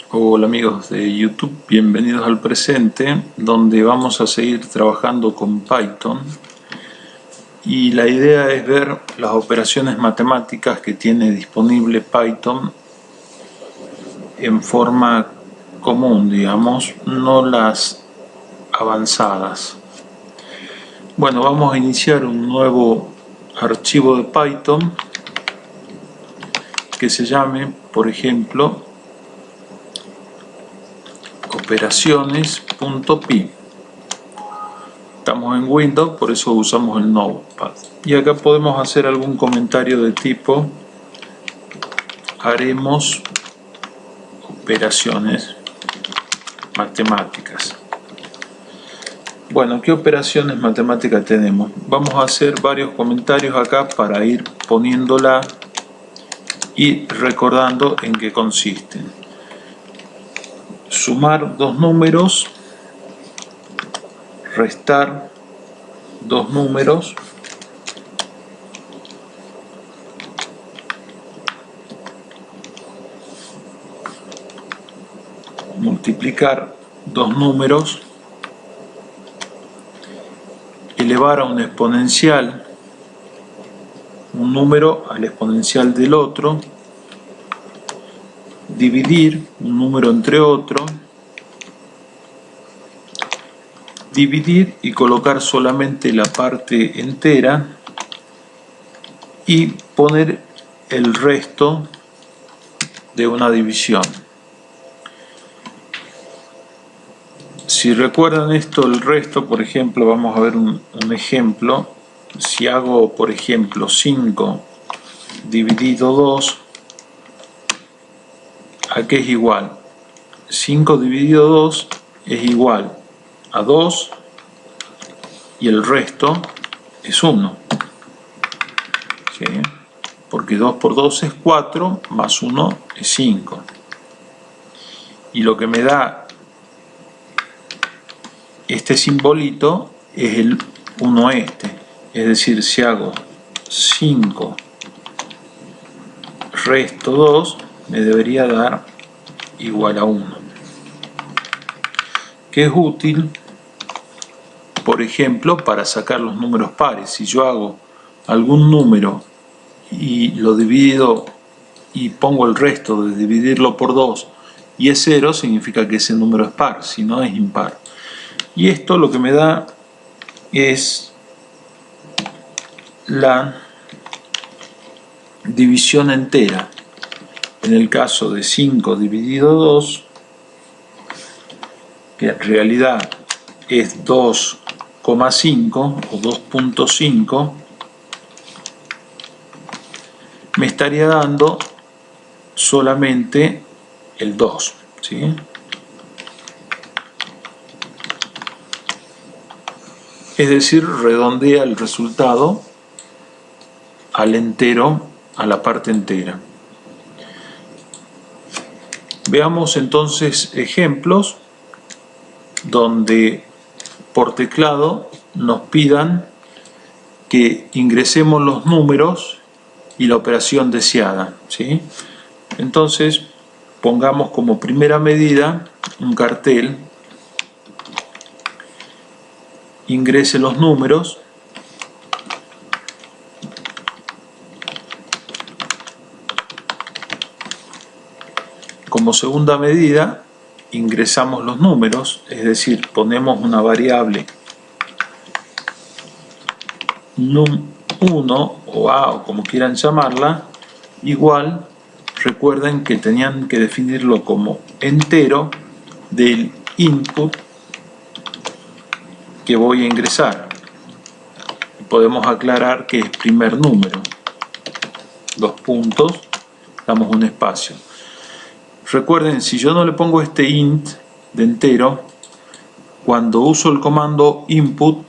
Hola amigos de YouTube, bienvenidos al presente donde vamos a seguir trabajando con Python y la idea es ver las operaciones matemáticas que tiene disponible Python en forma común, digamos, no las avanzadas. Bueno, vamos a iniciar un nuevo archivo de Python que se llame, por ejemplo, operaciones.py. Estamos en Windows, por eso usamos el Notepad. Y acá podemos hacer algún comentario de tipo: haremos operaciones matemáticas. Bueno, ¿qué operaciones matemáticas tenemos? Vamos a hacer varios comentarios acá para ir poniéndola y recordando en qué consisten. Sumar dos números, restar dos números, multiplicar dos números, elevar a un exponencial un número al exponencial del otro, dividir un número entre otro, dividir y colocar solamente la parte entera y poner el resto de una división. Si recuerdan esto, el resto, por ejemplo, vamos a ver un ejemplo. Si hago, por ejemplo, 5 dividido 2, ¿a qué es igual? 5 dividido 2 es igual a 2 y el resto es 1. ¿Sí? Porque 2 por 2 es 4, más 1 es 5. Y lo que me da este simbolito es el 1 este. Es decir, si hago 5 resto 2, me debería dar igual a 1. Que es útil, por ejemplo, para sacar los números pares. Si yo hago algún número y lo divido y pongo el resto de dividirlo por 2 y es 0, significa que ese número es par, si no es impar. Y esto lo que me da es la división entera. En el caso de 5 dividido 2, que en realidad es 2,5 o 2.5, me estaría dando solamente el 2, ¿sí? Es decir, redondea el resultado al entero, a la parte entera. Veamos entonces ejemplos donde por teclado nos pidan que ingresemos los números y la operación deseada, ¿sí? Entonces pongamos como primera medida un cartel: ingrese los números, como segunda medida ingresamos los números, es decir, ponemos una variable num1 o a o como quieran llamarla, igual, recuerden que tenían que definirlo como entero del input que voy a ingresar. Podemos aclarar que es primer número, dos puntos, damos un espacio. Recuerden, si yo no le pongo este int de entero, cuando uso el comando input,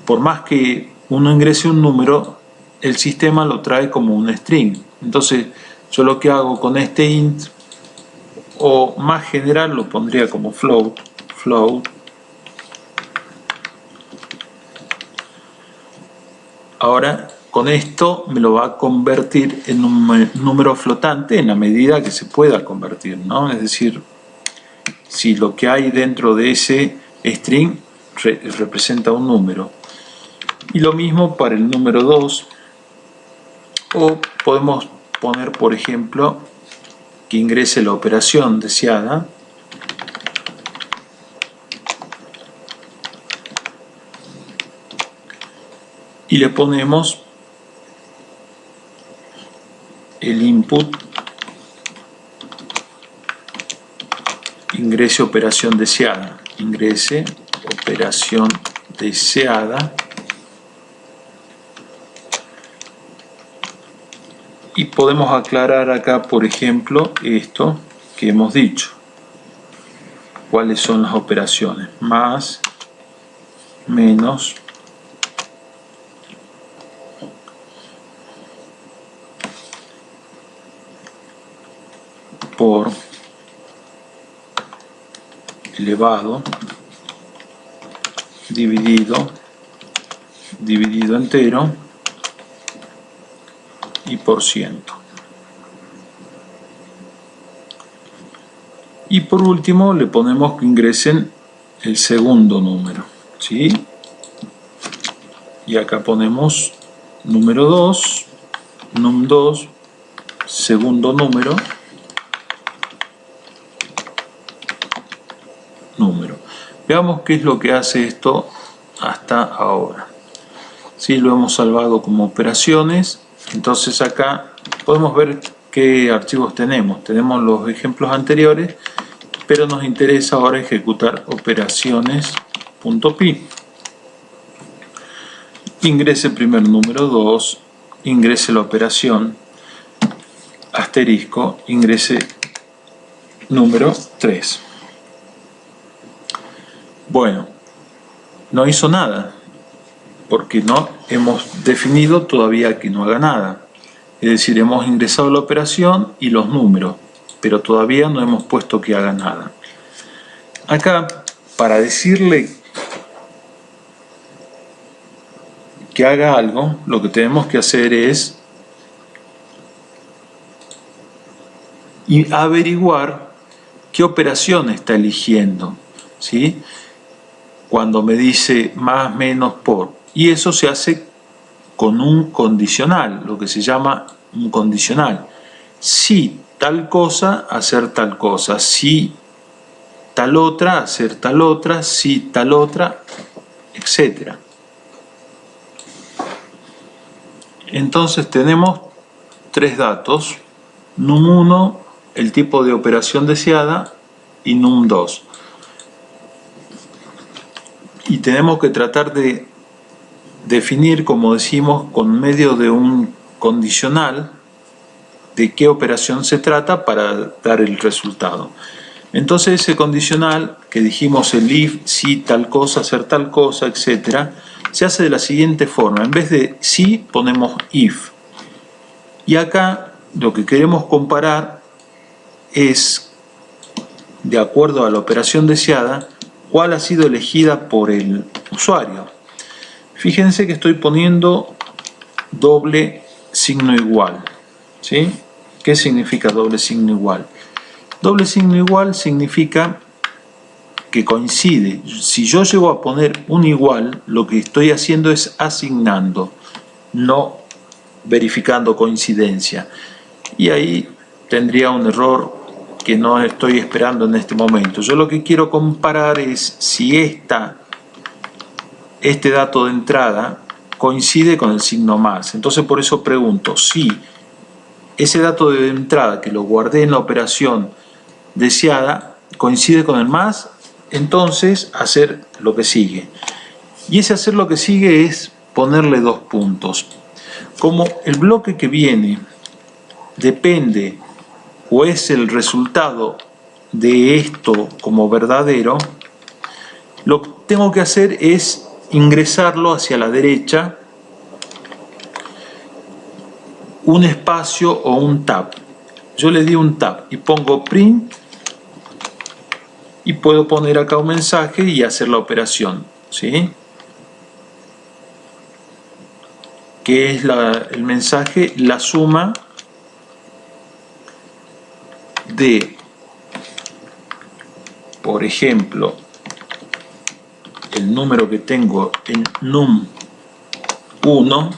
por más que uno ingrese un número, el sistema lo trae como un string. Entonces yo lo que hago con este int, o más general lo pondría como float, ahora con esto me lo va a convertir en un número flotante en la medida que se pueda convertir, ¿no? Es decir, si lo que hay dentro de ese string representa un número. Y lo mismo para el número 2. O podemos poner, por ejemplo, que ingrese la operación deseada. Y le ponemos el input ingrese operación deseada. Ingrese operación deseada. Y podemos aclarar acá, por ejemplo, esto que hemos dicho. ¿Cuáles son las operaciones? Más, menos, por, elevado, dividido, dividido entero y por ciento. Y por último le ponemos que ingresen el segundo número, ¿sí? Y acá ponemos número 2, num2, segundo número, número. Veamos qué es lo que hace esto hasta ahora. ¿Sí? Lo hemos salvado como operaciones. Entonces acá podemos ver qué archivos tenemos. Tenemos los ejemplos anteriores, pero nos interesa ahora ejecutar operaciones.py. Ingrese el primer número 2, ingrese la operación, asterisco, ingrese número 3. Bueno, no hizo nada, porque no hemos definido todavía que no haga nada. Es decir, hemos ingresado la operación y los números, pero todavía no hemos puesto que haga nada. Acá, para decirle que haga algo, lo que tenemos que hacer es averiguar qué operación está eligiendo, ¿sí? Cuando me dice más, menos, por. Y eso se hace con un condicional, lo que se llama un condicional. Si tal cosa, hacer tal cosa. Si tal otra, hacer tal otra. Si tal otra, etc. Entonces tenemos tres datos: num1, el tipo de operación deseada, y num2. Y tenemos que tratar de definir, como decimos, con medio de un condicional, de qué operación se trata para dar el resultado. Entonces ese condicional que dijimos, el if, si tal cosa, hacer tal cosa, etc., se hace de la siguiente forma. En vez de si, ponemos if. Y acá lo que queremos comparar es, de acuerdo a la operación deseada, cuál ha sido elegida por el usuario. Fíjense que estoy poniendo doble signo igual, ¿sí? ¿Qué significa doble signo igual? Doble signo igual significa que coincide. Si yo llego a poner un igual, lo que estoy haciendo es asignando, no verificando coincidencia. Y ahí tendría un error que no estoy esperando en este momento. Yo lo que quiero comparar es si este dato de entrada coincide con el signo más. Entonces por eso pregunto, si ese dato de entrada que lo guardé en la operación deseada coincide con el más, entonces hacer lo que sigue. Y ese hacer lo que sigue es ponerle dos puntos. Como el bloque que viene depende o es el resultado de esto como verdadero, lo que tengo que hacer es ingresarlo hacia la derecha un espacio o un tab. Yo le di un tab y pongo print y puedo poner acá un mensaje y hacer la operación, ¿sí? que es el mensaje, la suma de, por ejemplo, el número que tengo en num1,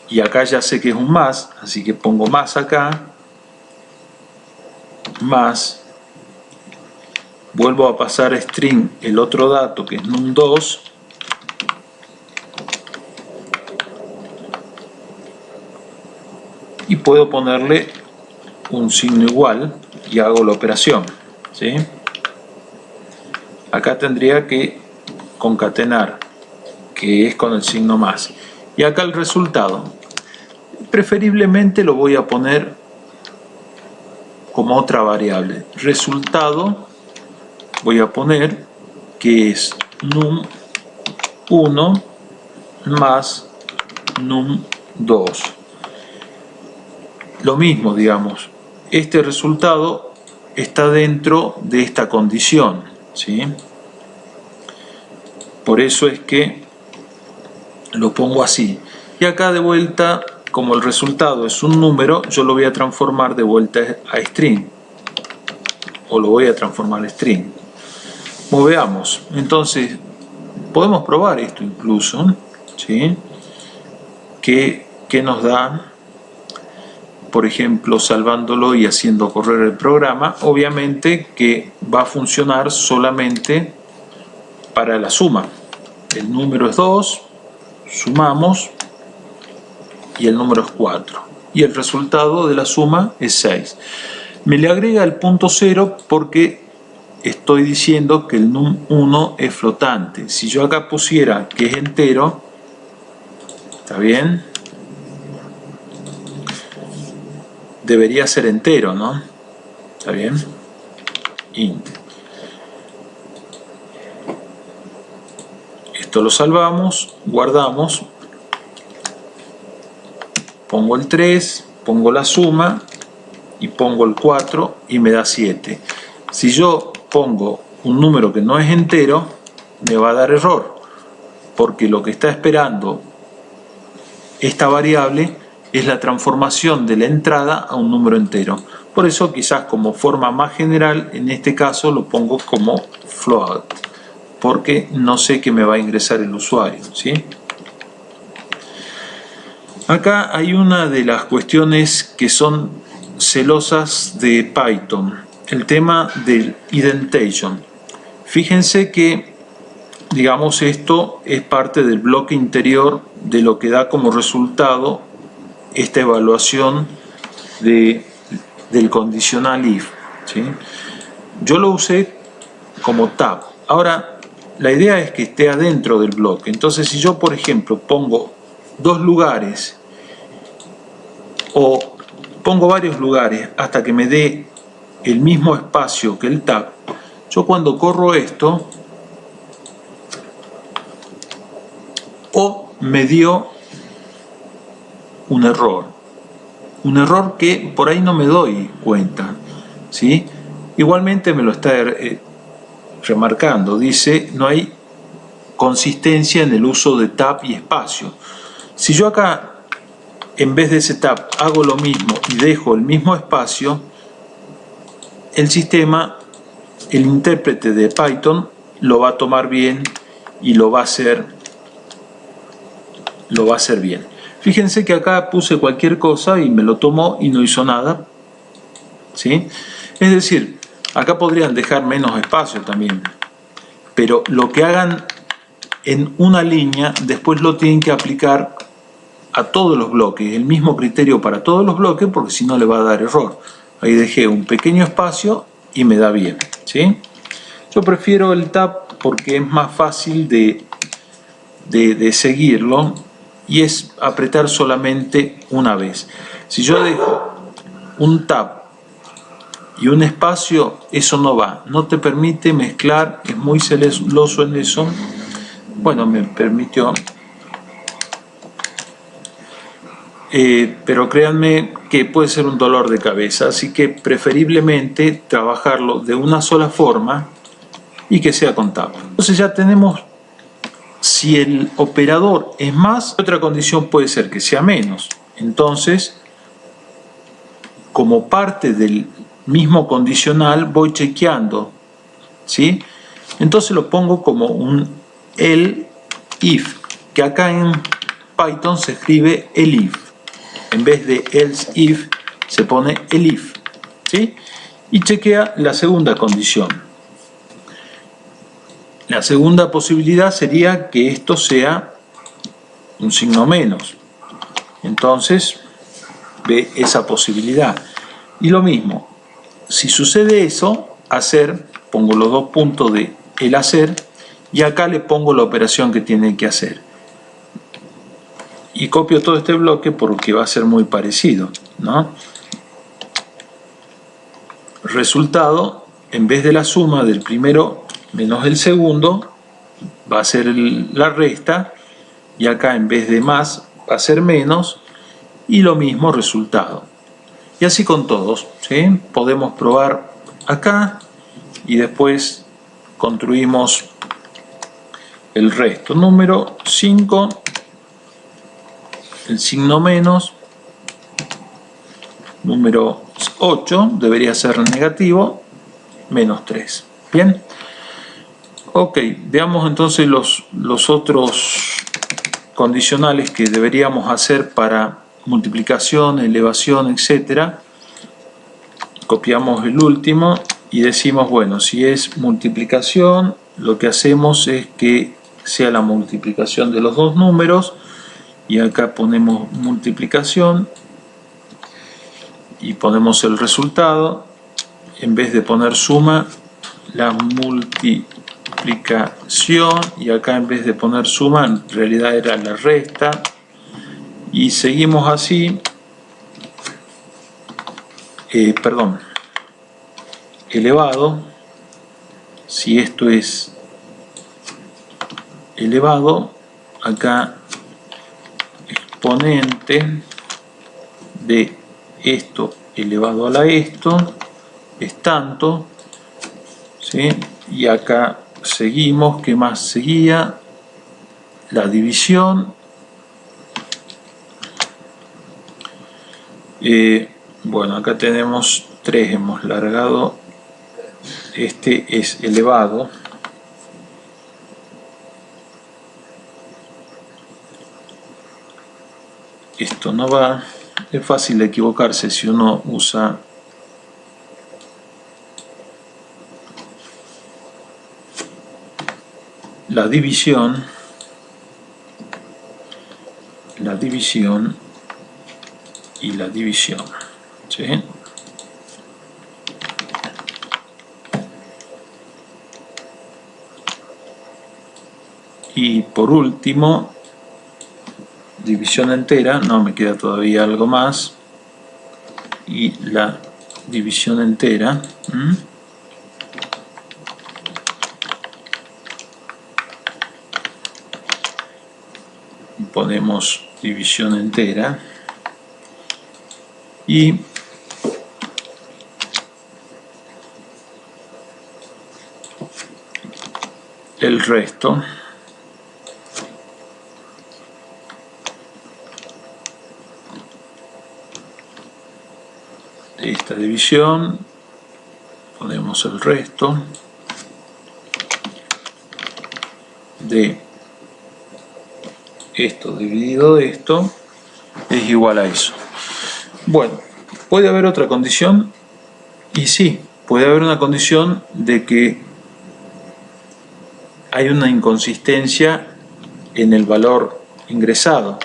y acá ya sé que es un más, así que pongo más acá, más, vuelvo a pasar a string el otro dato que es num2, y puedo ponerle un signo igual y hago la operación, ¿sí? Acá tendría que concatenar, que es con el signo más, y acá el resultado. Preferiblemente lo voy a poner como otra variable. Resultado voy a poner que es num1 más num2. Lo mismo, digamos, este resultado está dentro de esta condición, ¿sí? Por eso es que lo pongo así. Y acá de vuelta, como el resultado es un número, yo lo voy a transformar de vuelta a string. O lo voy a transformar a string. Como veamos, entonces podemos probar esto incluso, ¿sí? ¿Qué nos da? Por ejemplo, salvándolo y haciendo correr el programa, obviamente que va a funcionar solamente para la suma. El número es 2, sumamos, y el número es 4. Y el resultado de la suma es 6. Me le agrega el punto 0 porque estoy diciendo que el num1 es flotante. Si yo acá pusiera que es entero, ¿está bien? Debería ser entero, ¿no? ¿Está bien? Int. Esto lo salvamos, guardamos, pongo el 3, pongo la suma y pongo el 4 y me da 7. Si yo pongo un número que no es entero, me va a dar error, porque lo que está esperando esta variable es la transformación de la entrada a un número entero. Por eso quizás como forma más general, en este caso lo pongo como float, porque no sé qué me va a ingresar el usuario, ¿sí? Acá hay una de las cuestiones que son celosas de Python, el tema del indentation. Fíjense que, digamos, esto es parte del bloque interior de lo que da como resultado esta evaluación del condicional if, ¿sí? Yo lo usé como tab. Ahora, la idea es que esté adentro del bloque. Entonces, si yo, por ejemplo, pongo dos lugares o pongo varios lugares hasta que me dé el mismo espacio que el tab, yo cuando corro esto, o me dio un error que por ahí no me doy cuenta, ¿sí? Igualmente me lo está remarcando, dice no hay consistencia en el uso de tab y espacio. Si yo acá en vez de ese tab hago lo mismo y dejo el mismo espacio, el sistema, el intérprete de Python lo va a tomar bien y lo va a hacer bien. Fíjense que acá puse cualquier cosa y me lo tomó y no hizo nada, ¿sí? Es decir, acá podrían dejar menos espacio también, pero lo que hagan en una línea, después lo tienen que aplicar a todos los bloques, el mismo criterio para todos los bloques, porque si no le va a dar error. Ahí dejé un pequeño espacio y me da bien, ¿sí? Yo prefiero el tab porque es más fácil de seguirlo y es apretar solamente una vez. Si yo dejo un tab y un espacio, eso no va, no te permite mezclar, es muy celoso en eso. Bueno, me permitió, pero créanme que puede ser un dolor de cabeza, así que preferiblemente trabajarlo de una sola forma y que sea con tab. Entonces ya tenemos si el operador es más, otra condición puede ser que sea menos. Entonces, como parte del mismo condicional, voy chequeando, ¿sí? Entonces lo pongo como un elif, que acá en Python se escribe elif. En vez de else if, se pone elif, ¿sí? Y chequea la segunda condición. La segunda posibilidad sería que esto sea un signo menos. Entonces, ve esa posibilidad. Y lo mismo, si sucede eso, hacer, pongo los dos puntos de el hacer, y acá le pongo la operación que tiene que hacer. Y copio todo este bloque porque va a ser muy parecido, ¿no? Resultado, en vez de la suma del primero menos el segundo, va a ser la resta, y acá en vez de más va a ser menos, y lo mismo resultado. Y así con todos, ¿sí? Podemos probar acá y después construimos el resto. Número 5, el signo menos. Número 8 debería ser negativo, menos 3. Bien. Ok, veamos entonces los otros condicionales que deberíamos hacer para multiplicación, elevación, etc. Copiamos el último y decimos, bueno, si es multiplicación, lo que hacemos es que sea la multiplicación de los dos números, y acá ponemos multiplicación y ponemos el resultado. En vez de poner suma, la multiplicación, y acá en vez de poner suma, en realidad era la resta, y seguimos así. Elevado, si esto es elevado, acá exponente de esto elevado a la esto es tanto, ¿sí? Y acá seguimos, ¿qué más seguía? La división. Bueno, acá tenemos 3, hemos largado, este es elevado, esto no va, es fácil de equivocarse si uno usa la división y la división, ¿sí? Y por último, división entera, no, me queda todavía algo más, y la división entera, ponemos división entera, y el resto de esta división, ponemos el resto de esto dividido de esto, es igual a eso. Bueno, ¿puede haber otra condición? Y sí, puede haber una condición de que hay una inconsistencia en el valor ingresado.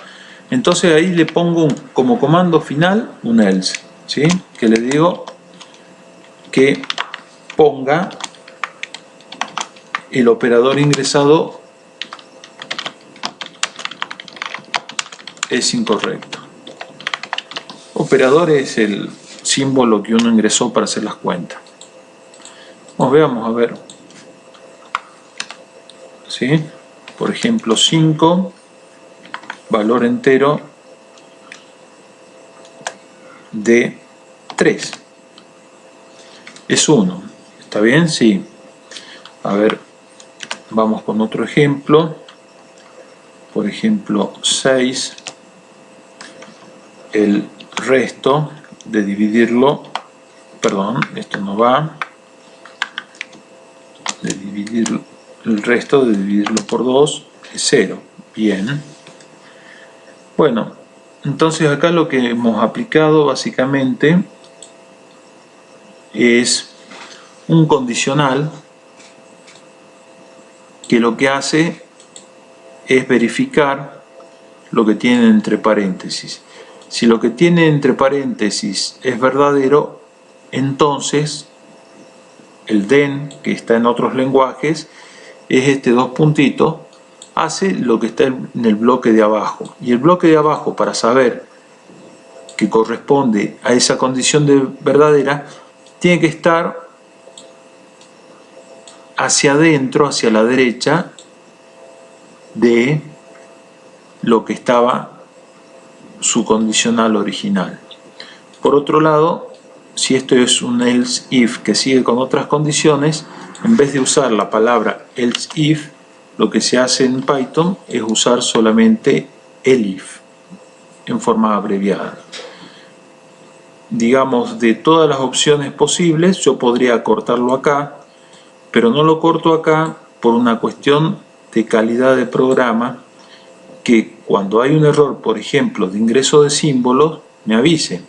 Entonces ahí le pongo como comando final un else, ¿sí? Que le digo que ponga el operador ingresado es incorrecto. Operador es el símbolo que uno ingresó para hacer las cuentas. Veamos a ver, ¿sí? Por ejemplo, 5, valor entero de 3. Es 1. ¿Está bien? Sí. A ver, vamos con otro ejemplo. por ejemplo 6, el resto de dividirlo, perdón, esto no va, de dividir el resto de dividirlo por 2 es 0. Bien. Bueno, entonces acá lo que hemos aplicado básicamente es un condicional que lo que hace es verificar lo que tiene entre paréntesis. Si lo que tiene entre paréntesis es verdadero, entonces el then, que está en otros lenguajes, es este dos puntitos, hace lo que está en el bloque de abajo. Y el bloque de abajo, para saber que corresponde a esa condición de verdadera, tiene que estar hacia adentro, hacia la derecha de lo que estaba su condicional original. Por otro lado, si esto es un else if que sigue con otras condiciones, en vez de usar la palabra else if, lo que se hace en Python es usar solamente elif en forma abreviada. Digamos, de todas las opciones posibles, yo podría cortarlo acá, pero no lo corto acá por una cuestión de calidad de programa, que cuando hay un error, por ejemplo, de ingreso de símbolos, me avise,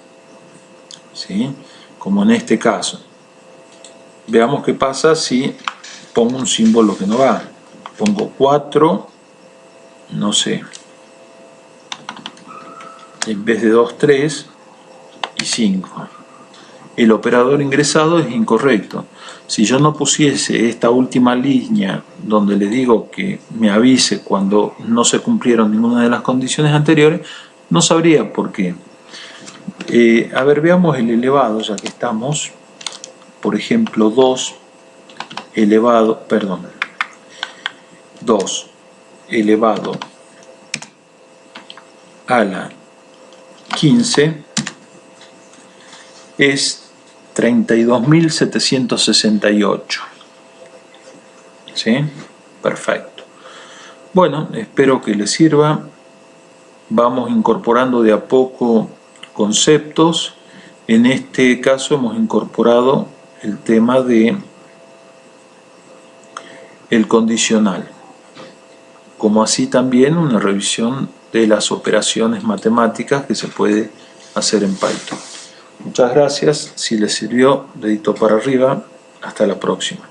¿sí? Como en este caso. Veamos qué pasa si pongo un símbolo que no va. Pongo 4, no sé, en vez de 2, 3 y 5. El operador ingresado es incorrecto. Si yo no pusiese esta última línea donde le digo que me avise cuando no se cumplieron ninguna de las condiciones anteriores, no sabría por qué. A ver, veamos el elevado, ya que estamos. Por ejemplo, 2 elevado a la 15 es 32.768. ¿Sí? Perfecto. Bueno, espero que les sirva. Vamos incorporando de a poco conceptos. En este caso hemos incorporado el tema de el condicional, como así también una revisión de las operaciones matemáticas que se puede hacer en Python. Muchas gracias. Si les sirvió, dedito para arriba. Hasta la próxima.